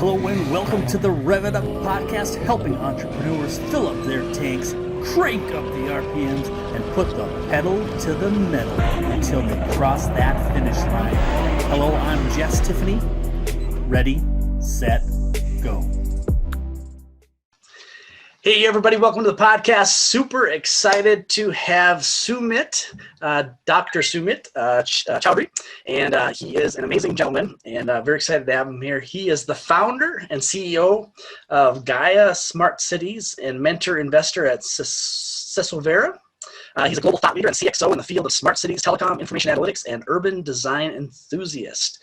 Hello and welcome to the Rev It Up podcast, helping entrepreneurs fill up their tanks, crank up the RPMs, and put the pedal to the metal until they cross that finish line. Hello, I'm Jess Tiffany. Ready, set, go. Hey everybody, welcome to the podcast. Super excited to have Sumit, Dr. Sumit Chowdhury, and he is an amazing gentleman, and very excited to have him here. He is the founder and CEO of Gaia Smart Cities and mentor investor at Susovero. He's a global thought leader and CXO in the field of smart cities, telecom, information analytics, and urban design enthusiast.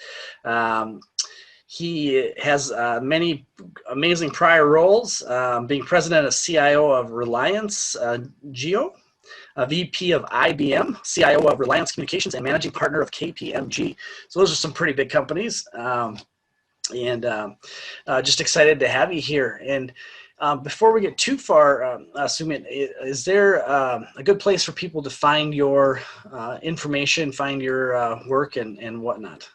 He has many amazing prior roles, being president of CIO of RelianceGeo, VP of IBM, CIO of Reliance Communications, and managing partner of KPMG. So those are some pretty big companies, and just excited to have you here. And before we get too far, Sumit, is there a good place for people to find your information, find your work, and whatnot?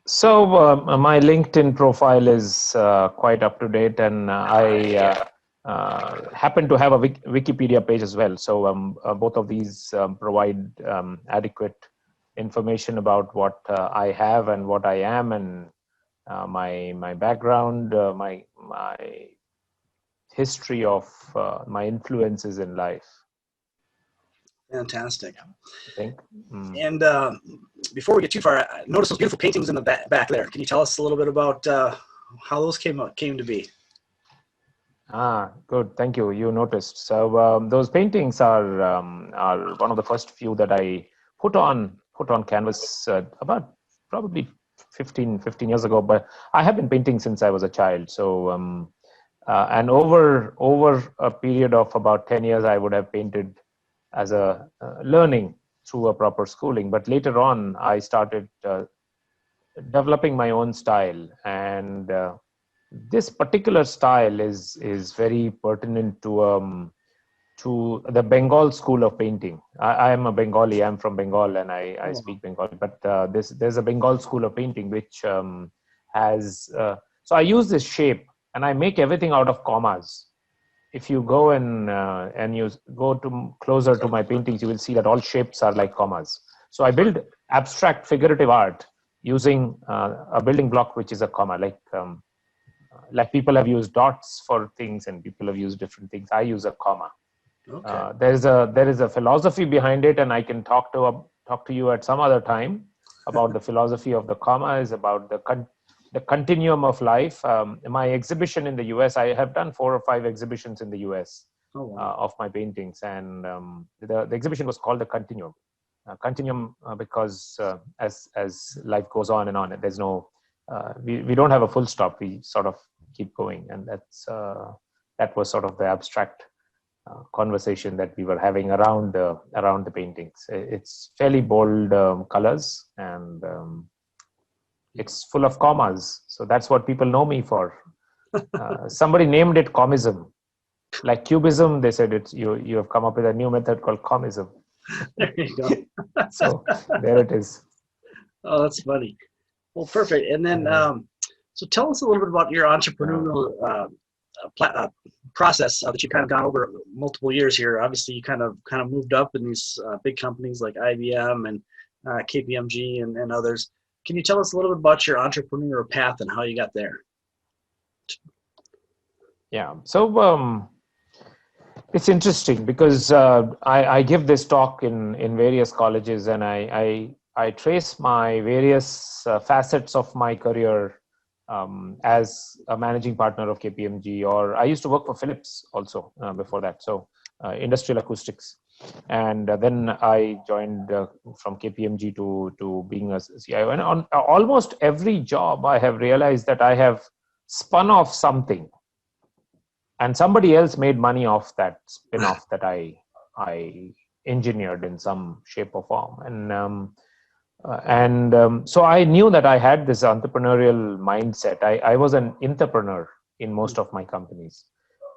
So my LinkedIn profile is quite up to date, and I happen to have a Wikipedia page as well. So both of these provide adequate information about what I have and what I am, and my background, my history of my influences in life. Fantastic. I think. And before we get too far, I noticed those beautiful paintings in the back there. Can you tell us a little bit about how those came to be? Good. Thank you. You noticed. So those paintings are one of the first few that I put on canvas about probably 15 years ago. But I have been painting since I was a child. So and over a period of about 10 years, I would have painted as a learning through a proper schooling. But later on, I started developing my own style, and this particular style is very pertinent to the Bengal school of painting. I am a Bengali. I'm from Bengal, and I speak Bengali. But there's a Bengal school of painting which has. So I use this shape, and I make everything out of commas. If you go and you go to closer to my paintings, you will see that all shapes are like commas. So I build abstract figurative art using a building block which is a comma. Like people have used dots for things, and people have used different things. I use a comma. Okay. There is a philosophy behind it, and I can talk to you at some other time about the philosophy of the comma. Is about the continuum of life. My exhibition in the US, I have done 4 or 5 exhibitions in the US of my paintings, and the exhibition was called the Continuum. Because as life goes on and on, there's no we don't have a full stop. We sort of keep going, and that was sort of the abstract conversation that we were having around the paintings. It's fairly bold colors, and it's full of commas. So that's what people know me for. Somebody named it commism. Like cubism, they said you have come up with a new method called commism. There you go. So there it is. Oh, that's funny. Well, perfect. And then, so tell us a little bit about your entrepreneurial process that you've kind of gone over multiple years here. Obviously, you kind of moved up in these big companies like IBM and KPMG and others. Can you tell us a little bit about your entrepreneurial path and how you got there? Yeah. So it's interesting because I give this talk in various colleges, and I trace my various facets of my career as a managing partner of KPMG, or I used to work for Philips also before that. So industrial acoustics. And then I joined from KPMG to being a CIO. And on almost every job, I have realized that I have spun off something, and somebody else made money off that spin-off that I engineered in some shape or form. So I knew that I had this entrepreneurial mindset. I was an entrepreneur in most of my companies.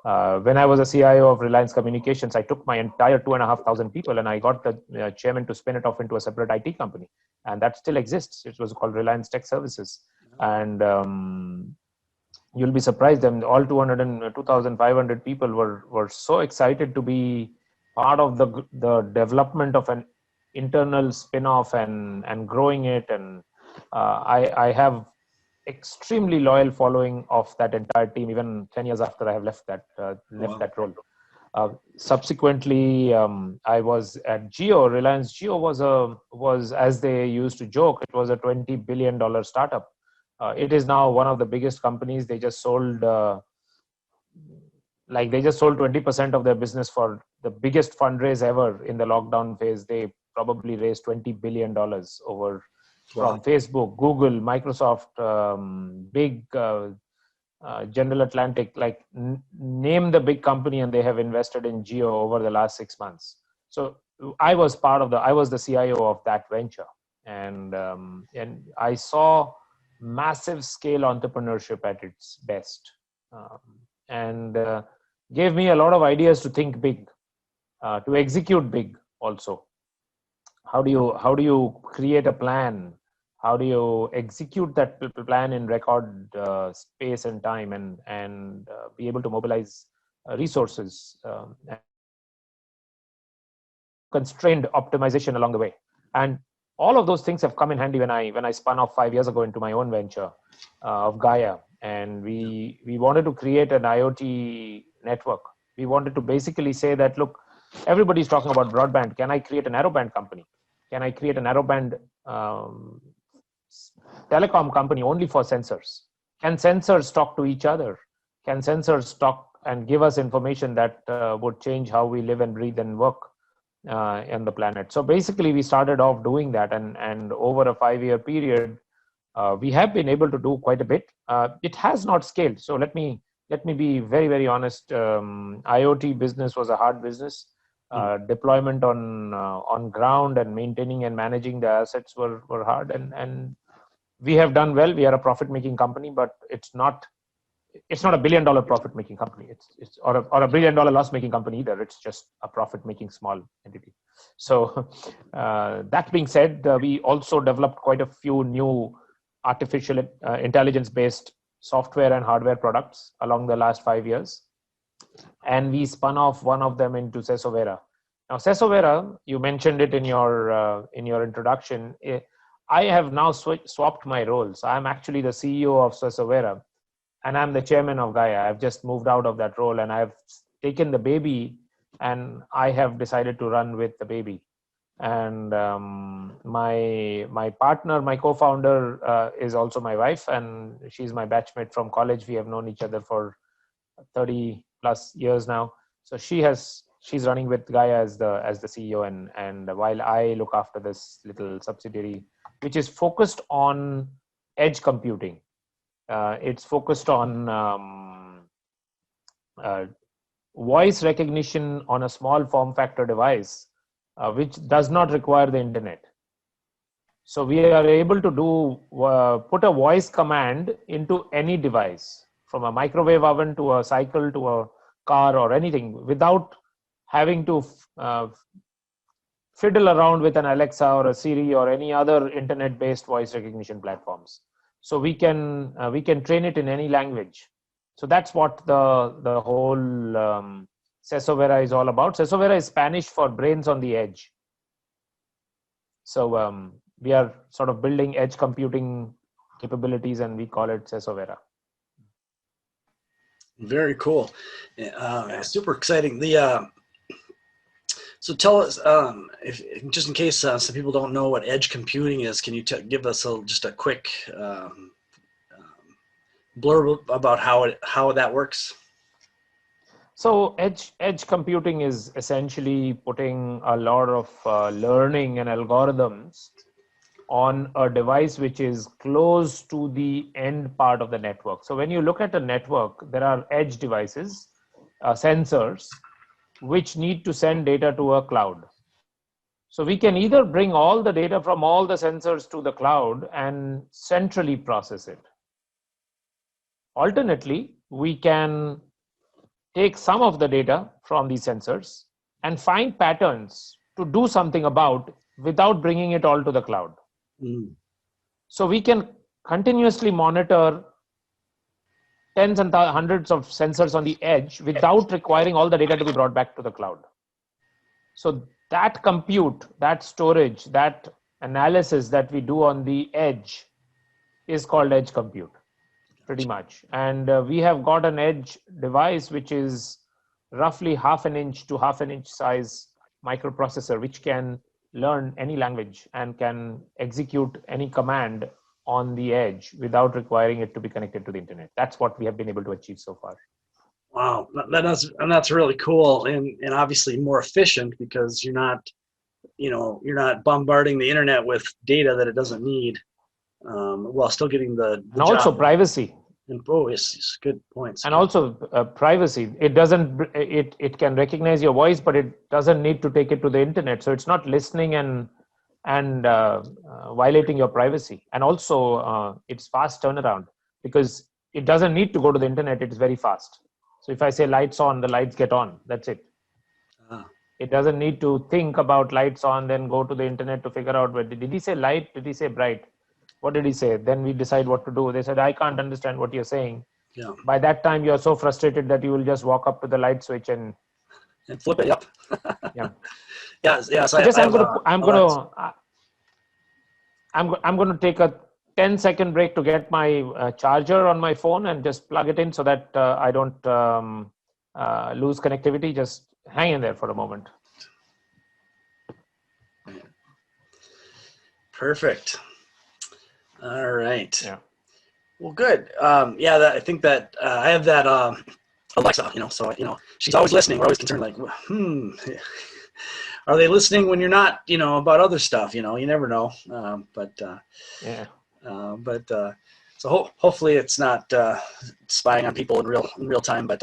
When I was a CIO of Reliance Communications, I took my entire 2,500 people, and I got the chairman to spin it off into a separate IT company, and that still exists. It was called Reliance Tech Services. And you'll be surprised. I mean, all 2,500 people were so excited to be part of the development of an internal spin-off and growing it. And I have extremely loyal following of that entire team, even 10 years after I have left that role. Subsequently, I was at Geo. RelianceGeo was, as they used to joke, it was a $20 billion startup. It is now one of the biggest companies. They just sold 20% of their business for the biggest fundraise ever in the lockdown phase. They probably raised $20 billion over from Facebook, Google, Microsoft, big General Atlantic, like name the big company, and they have invested in Geo over the last 6 months. So I was the CIO of that venture, and I saw massive scale entrepreneurship at its best, and gave me a lot of ideas to think big, to execute big also. How do you create a plan? How do you execute that plan in record space and time, and be able to mobilize resources, and constrained optimization along the way? And all of those things have come in handy when I spun off 5 years ago into my own venture of Gaia, and we wanted to create an IoT network. We wanted to basically say that, look, everybody's talking about broadband. Can I create a narrowband company? Can I create a narrowband telecom company only for sensors? Can sensors talk to each other? Can sensors talk and give us information that would change how we live and breathe and work on the planet? So basically, we started off doing that, and over a 5-year period, we have been able to do quite a bit. It has not scaled. So let me be very, very honest. IoT business was a hard business. Deployment on ground and maintaining and managing the assets were hard, and we have done well. We are a profit-making company, but it's not a $1 billion profit-making company. It's or a $1 billion loss-making company either. It's just a profit-making small entity. So that being said, we also developed quite a few new artificial intelligence-based software and hardware products along the last 5 years. And we spun off one of them into Susovero. Now, Susovero, you mentioned it in your introduction. I have now swapped my roles. I'm actually the CEO of Susovero, and I'm the chairman of Gaia. I've just moved out of that role, and I've taken the baby, and I have decided to run with the baby. And my partner, my co-founder, is also my wife, and she's my batchmate from college. We have known each other for 30 plus years now. So she's running with Gaia as the CEO, and while I look after this little subsidiary, which is focused on edge computing. It's focused on voice recognition on a small form factor device, which does not require the internet. So we are able to put a voice command into any device, from a microwave oven to a cycle to a car or anything, without having to fiddle around with an Alexa or a Siri or any other internet-based voice recognition platforms. So we can train it in any language. So that's what the whole Susovero is all about. Susovero is Spanish for brains on the edge. So we are sort of building edge computing capabilities, and we call it Susovero. Very cool. Super exciting. So tell us, if just in case some people don't know what edge computing is, can you give us just a quick blurb about how that works? So edge computing is essentially putting a lot of learning and algorithms on a device which is close to the end part of the network. So when you look at a network, there are edge devices, sensors, which need to send data to a cloud. So we can either bring all the data from all the sensors to the cloud and centrally process it. Alternately, we can take some of the data from these sensors and find patterns to do something about without bringing it all to the cloud. So we can continuously monitor tens and hundreds of sensors on the edge without requiring all the data to be brought back to the cloud. So that compute, that storage, that analysis that we do on the edge is called edge compute, pretty much. And we have got an edge device which is roughly 1/2 inch to 1/2 inch size microprocessor, which can learn any language and can execute any command on the edge without requiring it to be connected to the internet. That's what we have been able to achieve so far. Wow, that's really cool, and obviously more efficient because you're not bombarding the internet with data that it doesn't need, while still getting the and also job. Privacy. And it's good points. And also privacy. It doesn't. It can recognize your voice, but it doesn't need to take it to the internet. So it's not listening and violating your privacy. And also it's fast turnaround because it doesn't need to go to the internet. It's very fast. So if I say lights on, the lights get on. That's it. It doesn't need to think about lights on, then go to the internet to figure out did he say light? Did he say bright? What did he say? Then we decide what to do. They said, I can't understand what you're saying. Yeah. By that time, you're so frustrated that you will just walk up to the light switch and flip it. Yep. Yeah. Yeah. So I'm going to take a 10-second break to get my charger on my phone and just plug it in so that I don't lose connectivity. Just hang in there for a moment. Perfect. All right. Yeah. Well, good. I think that I have that Alexa, so, she's always listening. We're always concerned, like, are they listening when you're not, about other stuff, you never know. So hopefully it's not spying on people in real time, but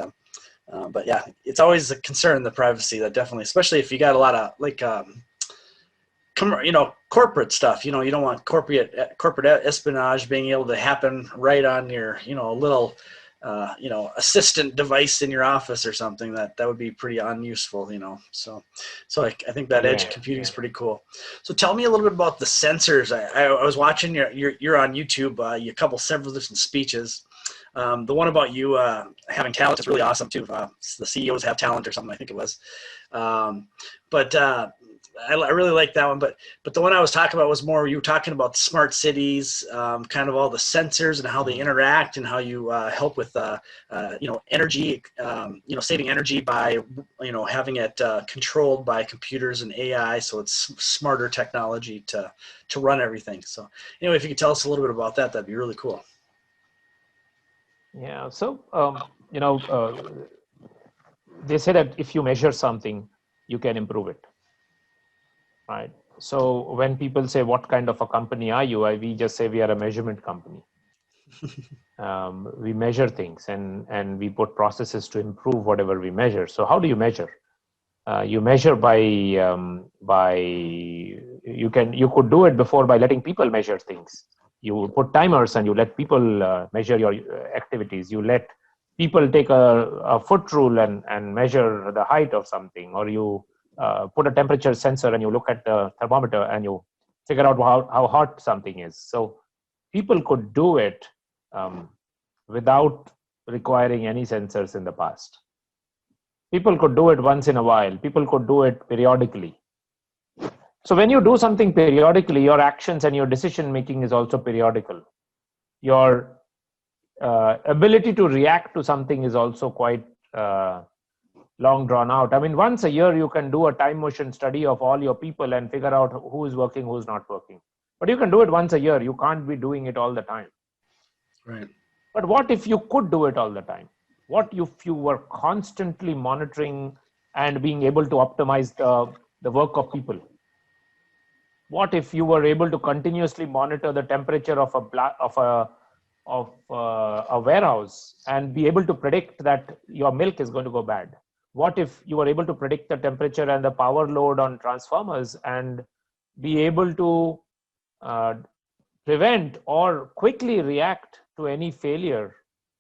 yeah, it's always a concern, the privacy, that definitely, especially if you got a lot of like, corporate stuff, you don't want corporate espionage being able to happen right on your, little, assistant device in your office or something. That would be pretty unuseful, so I think that edge computing is pretty cool. So tell me a little bit about the sensors. I was watching you're on YouTube, several different speeches. The one about you having talent is really awesome too. The CEOs have talent or something, I think it was. I really like that one, but the one I was talking about was more, you were talking about smart cities, kind of all the sensors and how they interact and how you help with, energy, saving energy by, having it controlled by computers and AI. So it's smarter technology to run everything. So anyway, if you could tell us a little bit about that, that'd be really cool. Yeah. So, they say that if you measure something, you can improve it. Right. So when people say, what kind of a company are you? We just say we are a measurement company. We measure things and we put processes to improve whatever we measure. So how do you measure? You measure by you could do it before by letting people measure things. You put timers and you let people measure your activities. You let people take a foot rule and measure the height of something, or you put a temperature sensor and you look at the thermometer and you figure out how hot something is. So people could do it without requiring any sensors in the past. People could do it once in a while. People could do it periodically. So when you do something periodically, your actions and your decision making is also periodical. Your ability to react to something is also quite long drawn out. I mean, once a year, you can do a time motion study of all your people and figure out who is working, who's not working. But you can do it once a year. You can't be doing it all the time. Right. But what if you could do it all the time? What if you were constantly monitoring and being able to optimize the work of people? What if you were able to continuously monitor the temperature of a warehouse and be able to predict that your milk is going to go bad? What if you were able to predict the temperature and the power load on transformers and be able to prevent or quickly react to any failure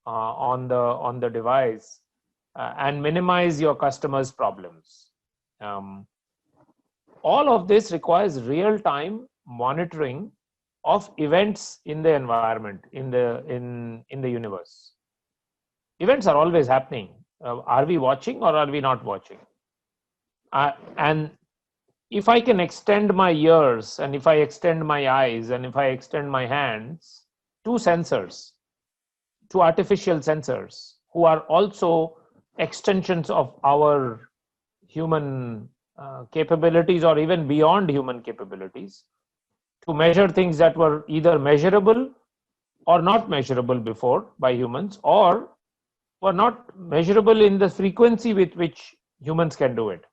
on the device and minimize your customers' problems? All of this requires real-time monitoring of events in the environment, in the universe. Events are always happening. Are we watching or are we not watching? And if I can extend my ears, and if I extend my eyes, and if I extend my hands to sensors, to artificial sensors, who are also extensions of our human capabilities, or even beyond human capabilities, to measure things that were either measurable or not measurable before by humans, or were not measurable in the frequency with which humans can do it.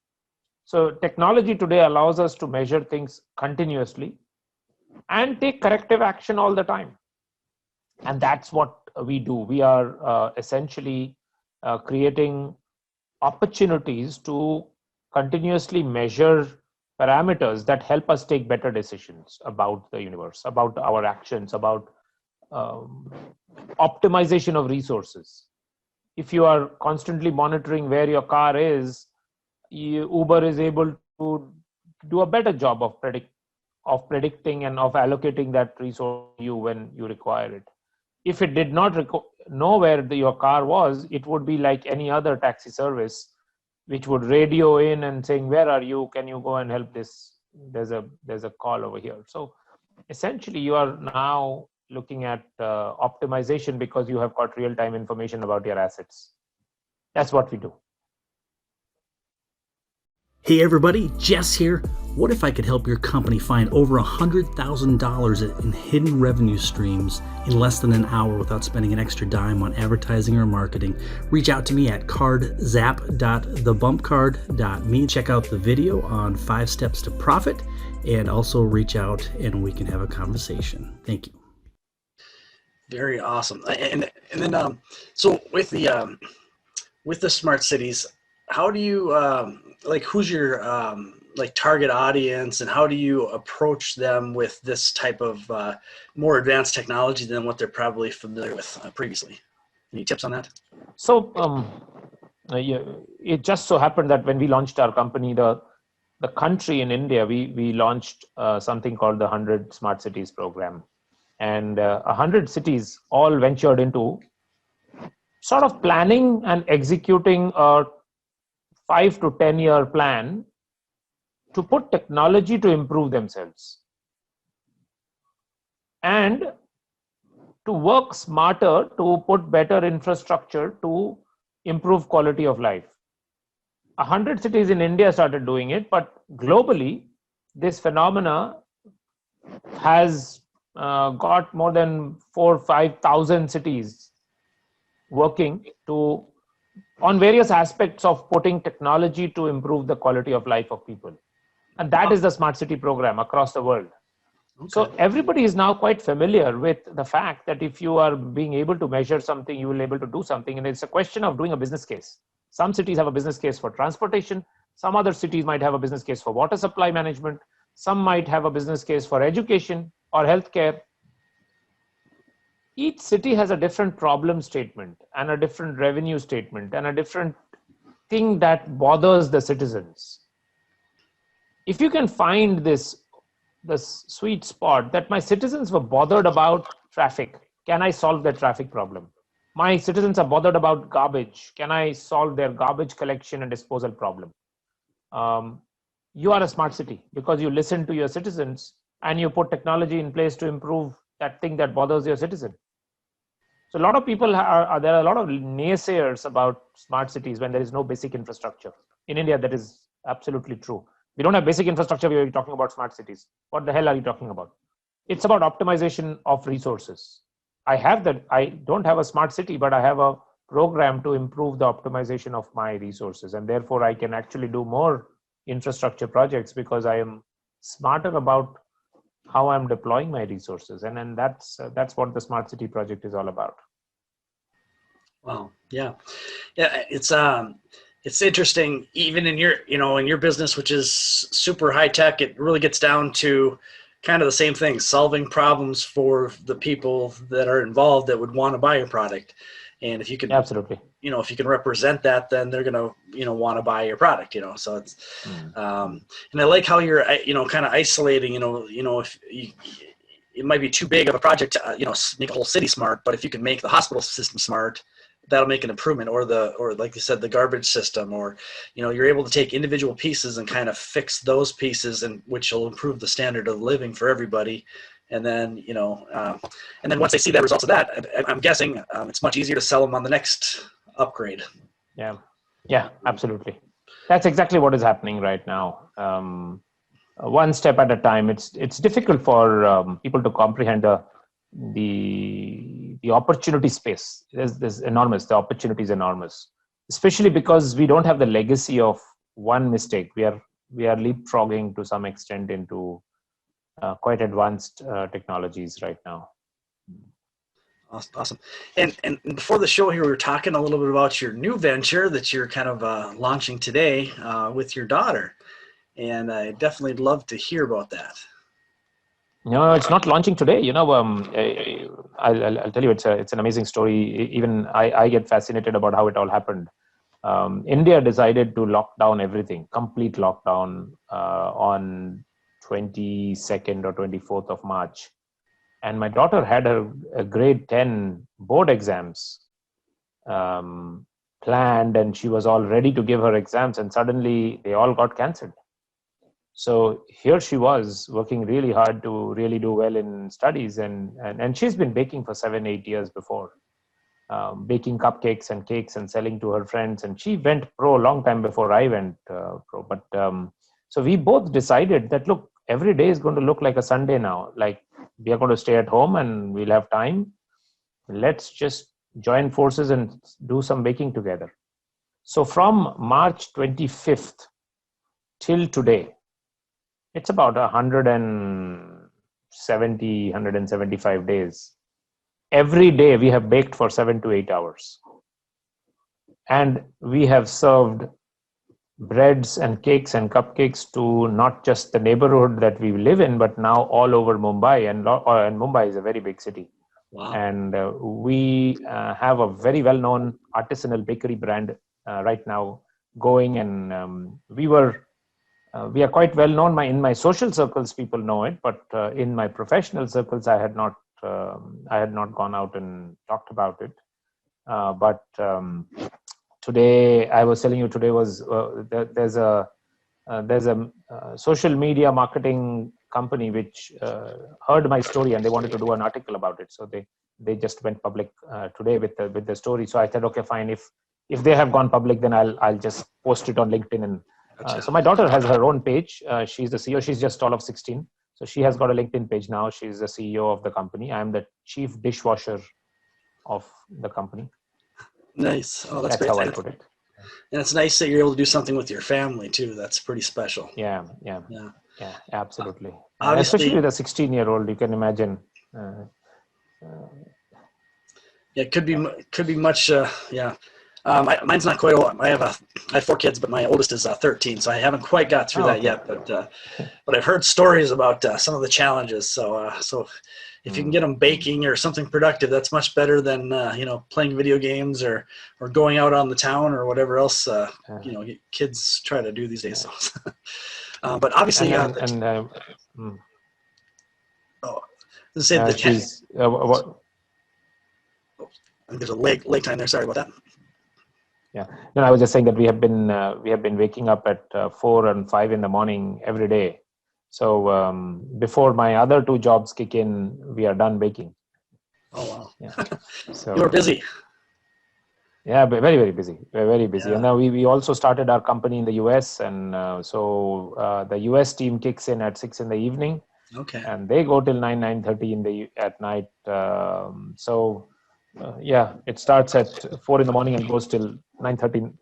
So technology today allows us to measure things continuously and take corrective action all the time. And that's what we do. We are essentially creating opportunities to continuously measure parameters that help us take better decisions about the universe, about our actions, about optimization of resources. If you are constantly monitoring where your car is, Uber is able to do a better job of predicting and of allocating that resource to you when you require it. If it did not know where your car was, it would be like any other taxi service, which would radio in and saying, "Where are you? Can you go and help this? There's a call over here." So essentially, you are now looking at optimization because you have got real-time information about your assets. That's what we do. Hey everybody, Jess here. What if I could help your company find over $100,000 in hidden revenue streams in less than an hour without spending an extra dime on advertising or marketing? Reach out to me at cardzap.thebumpcard.me. Check out the video on 5 steps to profit, and also reach out and we can have a conversation. Thank you. Very awesome. And then so with the smart cities, how do you who's your target audience, and how do you approach them with this type of more advanced technology than what they're probably familiar with previously? Any tips on that? So it just so happened that when we launched our company, the country in India, we launched something called the 100 Smart Cities program. And 100 cities all ventured into sort of planning and executing a 5 to 10 year plan to put technology to improve themselves and to work smarter, to put better infrastructure to improve quality of life. 100 cities in India started doing it, but globally, this phenomena has got more than 4,000 or 5,000 cities working on various aspects of putting technology to improve the quality of life of people. And that is the Smart City program across the world. Okay. So everybody is now quite familiar with the fact that if you are being able to measure something, you will be able to do something. And it's a question of doing a business case. Some cities have a business case for transportation. Some other cities might have a business case for water supply management. Some might have a business case for education or healthcare. Each city has a different problem statement and a different revenue statement and a different thing that bothers the citizens. If you can find this sweet spot that my citizens were bothered about traffic, can I solve their traffic problem? My citizens are bothered about garbage. Can I solve their garbage collection and disposal problem? You are a smart city because you listen to your citizens and you put technology in place to improve that thing that bothers your citizen. So a lot of people there are a lot of naysayers about smart cities when there is no basic infrastructure. In India, that is absolutely true. We don't have basic infrastructure. We are talking about smart cities. What the hell are you talking about? It's about optimization of resources. I don't have a smart city, but I have a program to improve the optimization of my resources. And therefore, I can actually do more infrastructure projects because I am smarter about how I'm deploying my resources. And then that's what the Smart City project is all about. Wow. Yeah. It's interesting, even in your business, which is super high tech, it really gets down to kind of the same thing, solving problems for the people that are involved that would want to buy your product. And if you can, absolutely, if you can represent that, then they're going to, want to buy your product, so it's, and I like how you're, kind of isolating, if it might be too big of a project to, make a whole city smart, but if you can make the hospital system smart, that'll make an improvement, or like you said, the garbage system, or, you're able to take individual pieces and kind of fix those pieces, and which will improve the standard of living for everybody. And then, and then once they see the results of that, I'm guessing it's much easier to sell them on the next upgrade. Yeah, absolutely. That's exactly what is happening right now. One step at a time. It's difficult for people to comprehend the opportunity space. There's enormous. The opportunity is enormous, especially because we don't have the legacy of one mistake. We are leapfrogging to some extent into quite advanced technologies right now. Awesome. And before the show here, we were talking a little bit about your new venture that you're kind of launching today with your daughter. And I definitely love to hear about that. No, it's not launching today. I'll tell you, it's an amazing story. Even I get fascinated about how it all happened. India decided to lock down everything, complete lockdown on 22nd or 24th of March. And my daughter had her grade 10 board exams planned, and she was all ready to give her exams, and suddenly they all got cancelled. So here she was working really hard to really do well in studies, and she's been baking for 7-8 years before, baking cupcakes and cakes and selling to her friends. And she went pro a long time before I went pro. But so we both decided that, look, every day is going to look like a Sunday now. Like, we are going to stay at home and we'll have time. Let's just join forces and do some baking together. So from March 25th till today, it's about 175 days. Every day we have baked for 7 to 8 hours. And we have served breads and cakes and cupcakes to not just the neighborhood that we live in, but now all over Mumbai. And Mumbai is a very big city. Wow. And we have a very well-known artisanal bakery brand right now going. And we are quite well known. In my social circles, people know it, but in my professional circles, I had not gone out and talked about it. But today, I was telling you, today was there's a social media marketing company which heard my story and they wanted to do an article about it. So they just went public today with the story. So I said, okay, fine. If they have gone public, then I'll just post it on LinkedIn. And so my daughter has her own page. She's the CEO. She's just all of 16. So she has got a LinkedIn page now. She's the CEO of the company. I'm the chief dishwasher of the company. Nice. Oh, that's great. How I put it. And it's nice that you're able to do something with your family too. That's pretty special. Yeah, absolutely. Obviously, especially with a 16-year-old, you can imagine. It could be much. Mine's not quite old. I have 4 kids, but my oldest is 13, so I haven't quite got through that yet. But I've heard stories about some of the challenges. So if you can get them baking or something productive, that's much better than playing video games or going out on the town or whatever else kids try to do these days. But obviously, there's a leg time there. Sorry about that. Yeah. No, I was just saying that we have been waking up at 4 and 5 in the morning every day. So before my other 2 jobs kick in, we are done baking. Oh wow! Yeah. So you're busy. Yeah, very, very busy. Very busy. Yeah. And now we also started our company in the US, and so the US team kicks in at 6 in the evening. Okay. And they go till 9:30 at night. It starts at 4 in the morning and goes till 9:30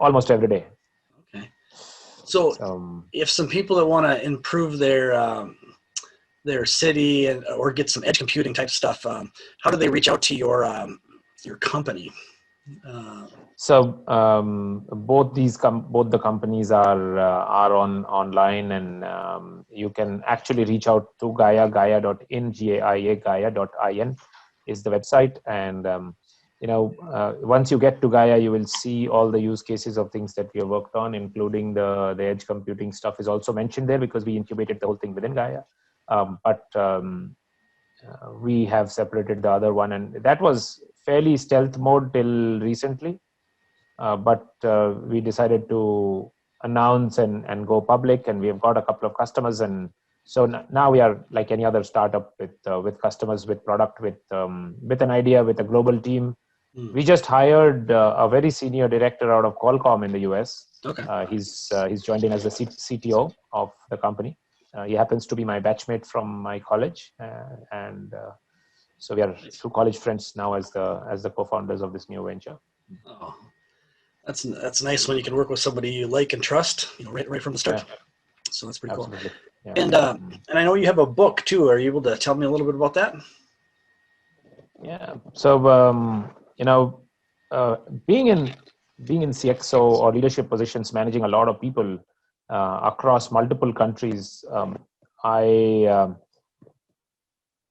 almost every day. Okay. So if some people that want to improve their city or get some edge computing type stuff, how do they reach out to your company? Both the companies are online, and you can actually reach out to Gaia, gaia.in, Gaia.in is the website. And once you get to Gaia, you will see all the use cases of things that we have worked on, including the edge computing stuff is also mentioned there because we incubated the whole thing within Gaia. we have separated the other one, and that was fairly stealth mode till recently. But we decided to announce and go public, and we have got a couple of customers, and so now we are like any other startup with customers, with product, with an idea, with a global team. We just hired a very senior director out of Qualcomm in the US. Okay. He's joined in as the CTO of the company. He happens to be my batchmate from my college, and so we are two college friends now as the co-founders of this new venture. Oh, that's nice when you can work with somebody you like and trust, right from the start. Yeah. So that's pretty Absolutely. Cool. Yeah. And I know you have a book too. Are you able to tell me a little bit about that? Yeah. So being in CXO or leadership positions, managing a lot of people across multiple countries,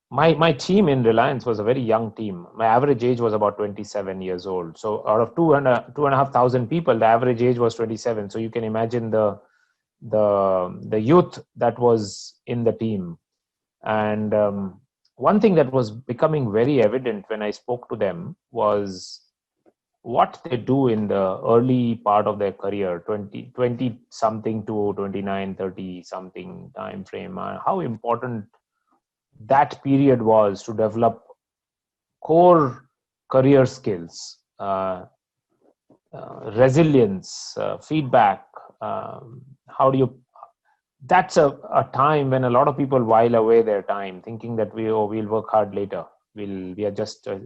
my team in Reliance was a very young team. My average age was about 27 years old. So out of 2,500 people, the average age was 27. So you can imagine the youth that was in the team. And one thing that was becoming very evident when I spoke to them was what they do in the early part of their career, 20 something to 29, 30 something time frame, how important that period was to develop core career skills, resilience, feedback. That's a time when a lot of people while away their time thinking that we'll work hard later. We are just a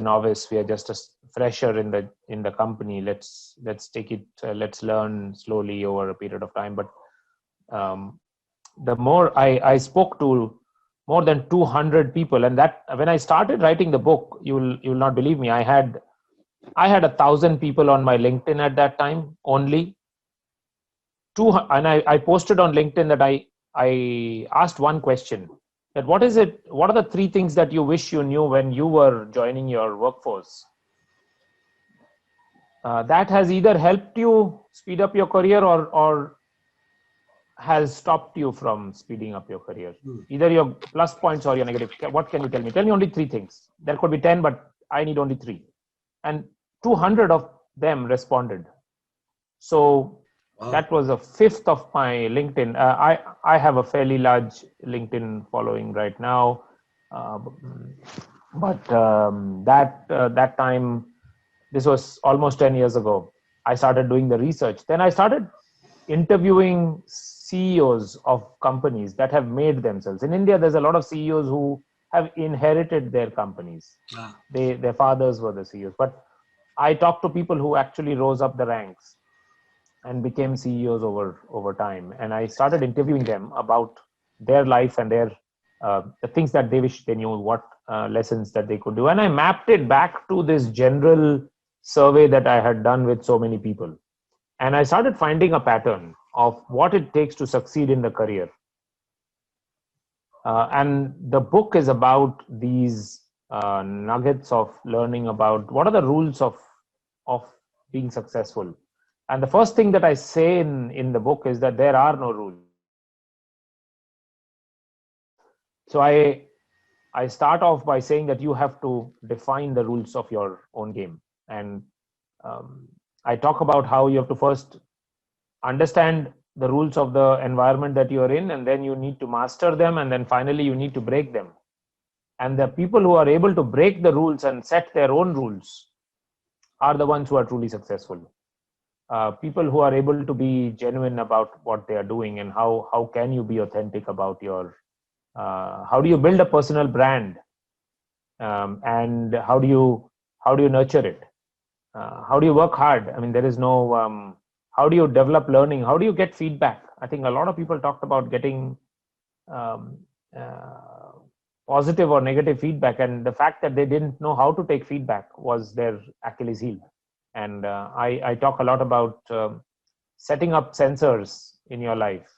novice. We are just a fresher in the company. Let's take it. Let's learn slowly over a period of time. But the more I spoke to more than 200 people, and that when I started writing the book, you'll not believe me. I had 1,000 people on my LinkedIn at that time only. And I posted on LinkedIn that I asked one question, that what are the three things that you wish you knew when you were joining your workforce that has either helped you speed up your career or has stopped you from speeding up your career, either your plus points or your negative. What can you tell me? Tell me only three things. There could be 10, but I need only three. And 200 of them responded. So that was a fifth of my LinkedIn. I have a fairly large LinkedIn following right now, but that time, this was almost 10 years ago, I started doing the research. Then I started interviewing CEOs of companies that have made themselves. In India, there's a lot of CEOs who have inherited their companies. Their fathers were the CEOs. But I talked to people who actually rose up the ranks and became CEOs over time. And I started interviewing them about their life and their the things that they wish they knew, what lessons that they could do. And I mapped it back to this general survey that I had done with so many people. And I started finding a pattern of what it takes to succeed in the career. And the book is about these nuggets of learning about what are the rules of being successful. And the first thing that I say in the book is that there are no rules. So I start off by saying that you have to define the rules of your own game. And I talk about how you have to first understand the rules of the environment that you're in, and then you need to master them, and then finally you need to break them. And the people who are able to break the rules and set their own rules are the ones who are truly successful. People who are able to be genuine about what they are doing, and how can you be authentic about your how do you build a personal brand, and how do you nurture it, how do you work hard? I mean, there is no how do you develop learning, how do you get feedback? I think a lot of people talked about getting positive or negative feedback, and the fact that they didn't know how to take feedback was their Achilles heel. And I talk a lot about setting up sensors in your life,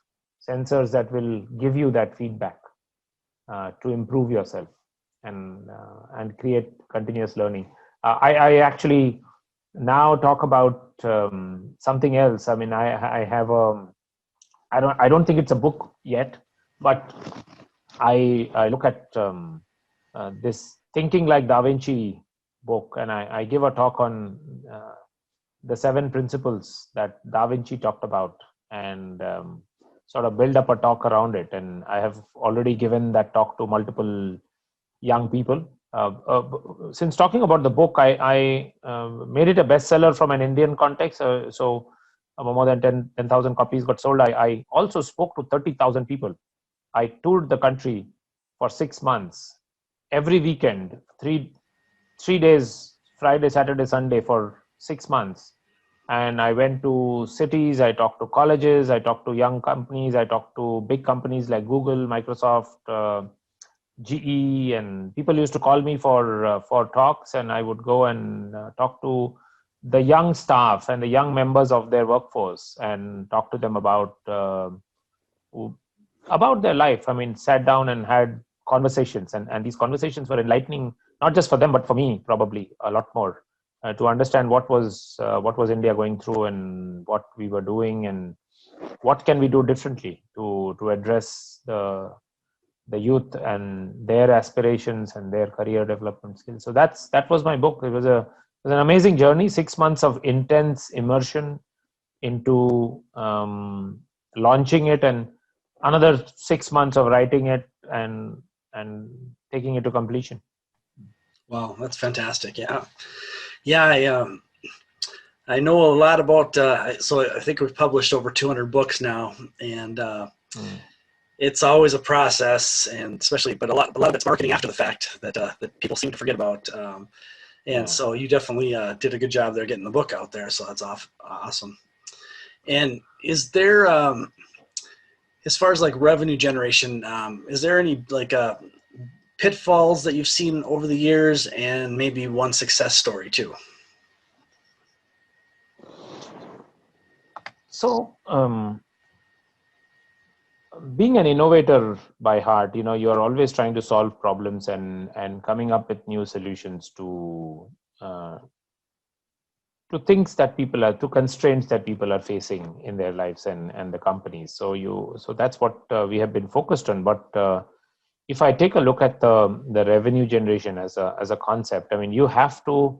sensors that will give you that feedback to improve yourself and create continuous learning. I actually now talk about something else. I mean, I have I don't think it's a book yet, but I look at this Thinking Like Da Vinci book, and I give a talk on the 7 principles that Da Vinci talked about, and sort of build up a talk around it. And I have already given that talk to multiple young people. Since talking about the book, I made it a bestseller from an Indian context. So more than 10,000 copies got sold. I also spoke to 30,000 people. I toured the country for 6 months, every weekend, three days, Friday, Saturday, Sunday, for 6 months. And I went to cities, I talked to colleges, I talked to young companies, I talked to big companies like Google, Microsoft, GE, and people used to call me for talks, and I would go and talk to the young staff and the young members of their workforce and talk to them about their life. I mean, sat down and had conversations, and these conversations were enlightening, not just for them, but for me, probably a lot more, to understand what was India going through and what we were doing and what can we do differently to address the youth and their aspirations and their career development skills. So that was my book. It was an amazing journey, 6 months of intense immersion into launching it, and another 6 months of writing it and taking it to completion. Wow, that's fantastic. Yeah. I know a lot about. So I think we've published over 200 books now, and it's always a process, and especially, but a lot of it's marketing after the fact that people seem to forget about. So you definitely did a good job there getting the book out there. So that's awesome. And is there, as far as like revenue generation, is there any like pitfalls that you've seen over the years, and maybe one success story too? So, being an innovator by heart, you are always trying to solve problems and coming up with new solutions to things that to constraints that people are facing in their lives and the companies. So that's what we have been focused on. But if I take a look at the revenue generation as a concept, I mean, you have to,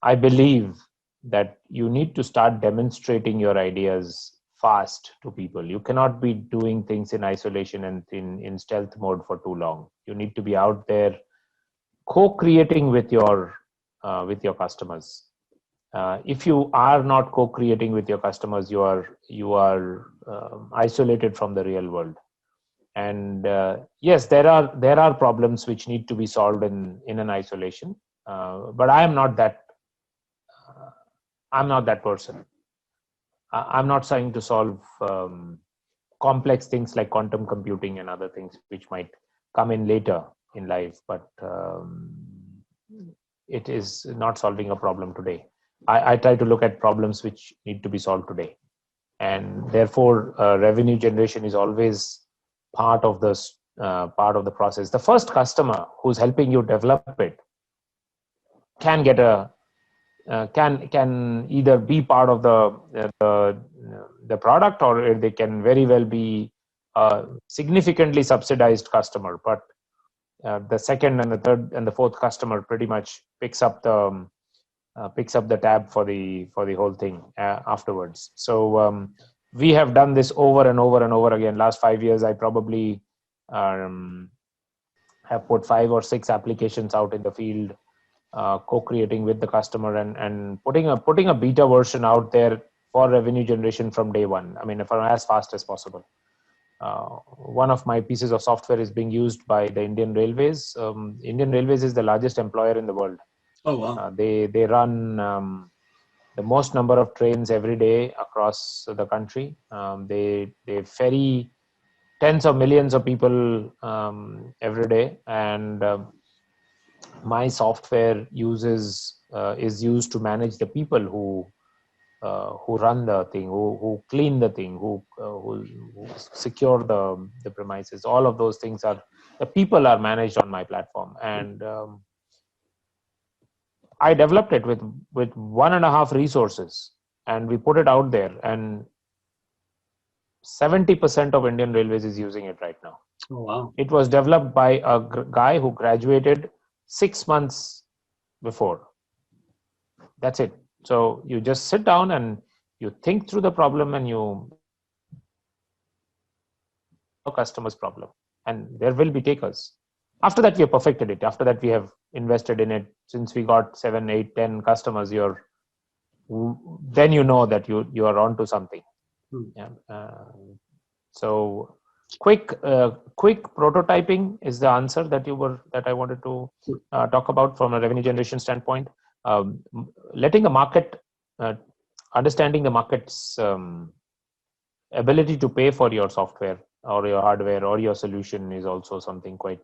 I believe that you need to start demonstrating your ideas fast to people. You cannot be doing things in isolation and in stealth mode for too long. You need to be out there co-creating with your customers. If you are not co-creating with your customers, you are isolated from the real world. And yes, there are problems which need to be solved in an isolation. But I'm not that person. I'm not trying to solve complex things like quantum computing and other things which might come in later in life, but it is not solving a problem today. I try to look at problems which need to be solved today, and therefore revenue generation is always part of the process. The first customer who's helping you develop it can get can either be part of the product, or they can very well be a significantly subsidized customer. But the second and the third and the fourth customer pretty much picks up the tab for the whole thing afterwards. So we have done this over and over and over again. Last 5 years, I probably have put 5 or 6 applications out in the field, co-creating with the customer and putting a beta version out there for revenue generation from day one. I mean, for as fast as possible. One of my pieces of software is being used by the Indian Railways. Indian Railways is the largest employer in the world. Oh wow! They run the most number of trains every day across the country. They ferry tens of millions of people every day, and my software is used to manage the people who run the thing, who clean the thing, who secure the premises. All of those things the people are managed on my platform, and I developed it with 1.5 resources, and we put it out there, and 70% of Indian Railways is using it right now. Oh, wow. It was developed by a guy who graduated 6 months before. That's it. So you just sit down and you think through the problem and you customer's problem, and there will be takers. After that, we have perfected it. After that, we have invested in it. Since we got 7, 8, 10 customers, then you know that you are onto something. Yeah. So quick prototyping is the answer that I wanted to talk about from a revenue generation standpoint. Letting the market, understanding the market's ability to pay for your software or your hardware or your solution is also something quite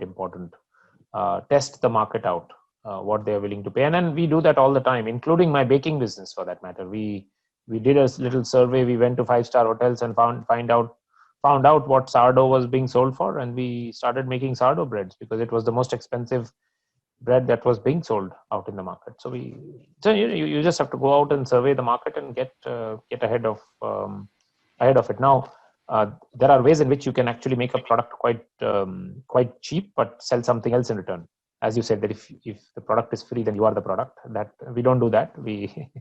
important. Test the market out, what they are willing to pay, and then we do that all the time, including my baking business for that matter. We did a little survey. We went to 5-star hotels and found out what sourdough was being sold for, and we started making sourdough breads because it was the most expensive bread that was being sold out in the market. So you just have to go out and survey the market and get ahead of it. Now, there are ways in which you can actually make a product quite cheap, but sell something else in return. As you said, that if the product is free, then you are the product. That we don't do that. We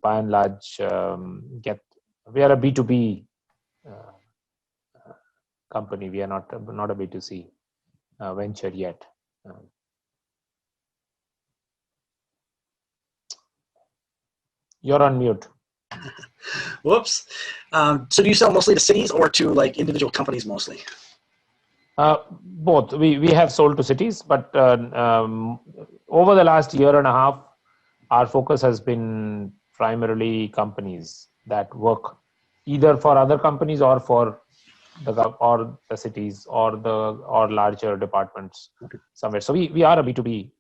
by and large we are a B2B company. We are not a B2C venture yet. You're on mute. Whoops. So do you sell mostly to cities or to like individual companies mostly? Both. We have sold to cities, but over the last year and a half, our focus has been primarily companies that work either for other companies or for the cities or larger departments somewhere. So we are a B2B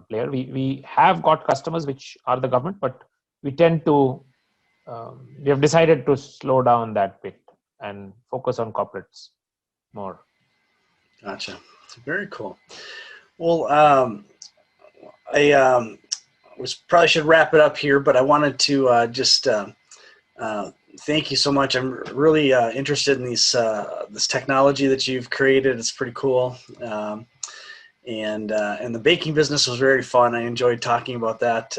player. We have got customers which are the government, but we tend to we have decided to slow down that bit and focus on corporates more. Gotcha. Very cool. Well, I probably should wrap it up here, but I wanted to just thank you so much. I'm really interested in this technology that you've created. It's pretty cool. And the baking business was very fun. I enjoyed talking about that.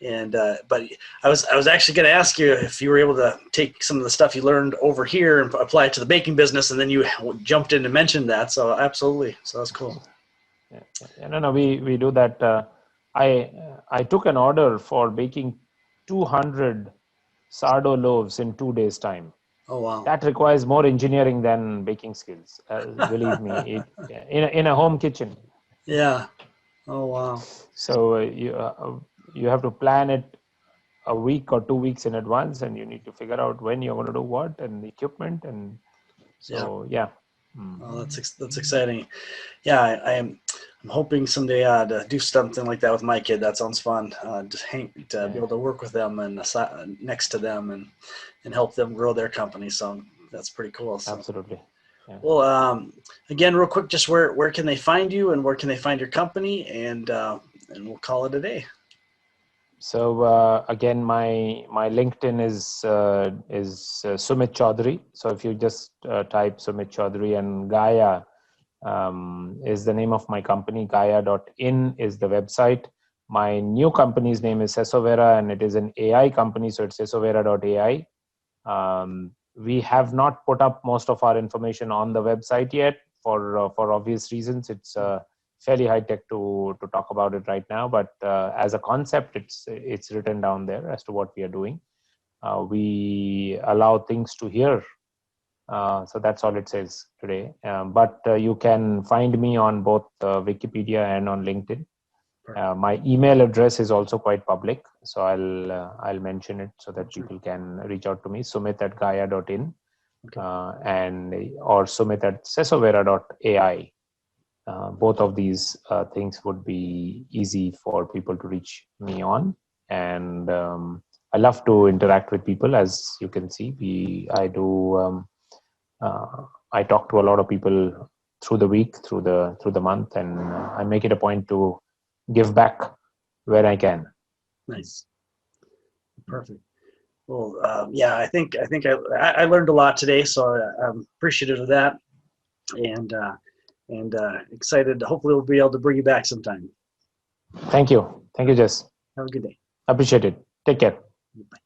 But I was actually going to ask you if you were able to take some of the stuff you learned over here and apply it to the baking business, and then you jumped in and mentioned that. So absolutely. So that's cool. Yeah. No, we do that. I took an order for baking 200 sourdough loaves in 2 days' time. Oh, wow. That requires more engineering than baking skills. Believe me, in a home kitchen. Yeah. Oh, wow. So you have to plan it a week or 2 weeks in advance, and you need to figure out when you're going to do what and the equipment, and so yeah. Oh, that's exciting. Yeah, I'm hoping someday to do something like that with my kid. That sounds fun. To be able to work with them and next to them and help them grow their company. So that's pretty cool. So. Absolutely. Yeah. Well, again, real quick, just where can they find you and where can they find your company, and we'll call it a day. So again, my LinkedIn is Sumit Chowdhury. So if you just type Sumit Chowdhury, and Gaia is the name of my company. Gaia.in is the website. My new company's name is Susovero, and it is an AI company. So it's Susovero.ai. We have not put up most of our information on the website yet for obvious reasons. It's fairly high tech to talk about it right now, but as a concept, it's written down there as to what we are doing. We allow things to hear, so that's all it says today. But you can find me on both Wikipedia and on LinkedIn. My email address is also quite public, so I'll mention it so that people can reach out to me. Sumit@gaia.in, and or Sumit@susovero.ai. Both of these things would be easy for people to reach me on, and I love to interact with people. As you can see, I talk to a lot of people through the week, through the month, and I make it a point to give back where I can. Nice. Perfect. Well, yeah, I think I learned a lot today, so I'm appreciative of that, and excited. Hopefully, we'll be able to bring you back sometime. Thank you, Jess. Have a good day. Appreciate it. Take care. Bye.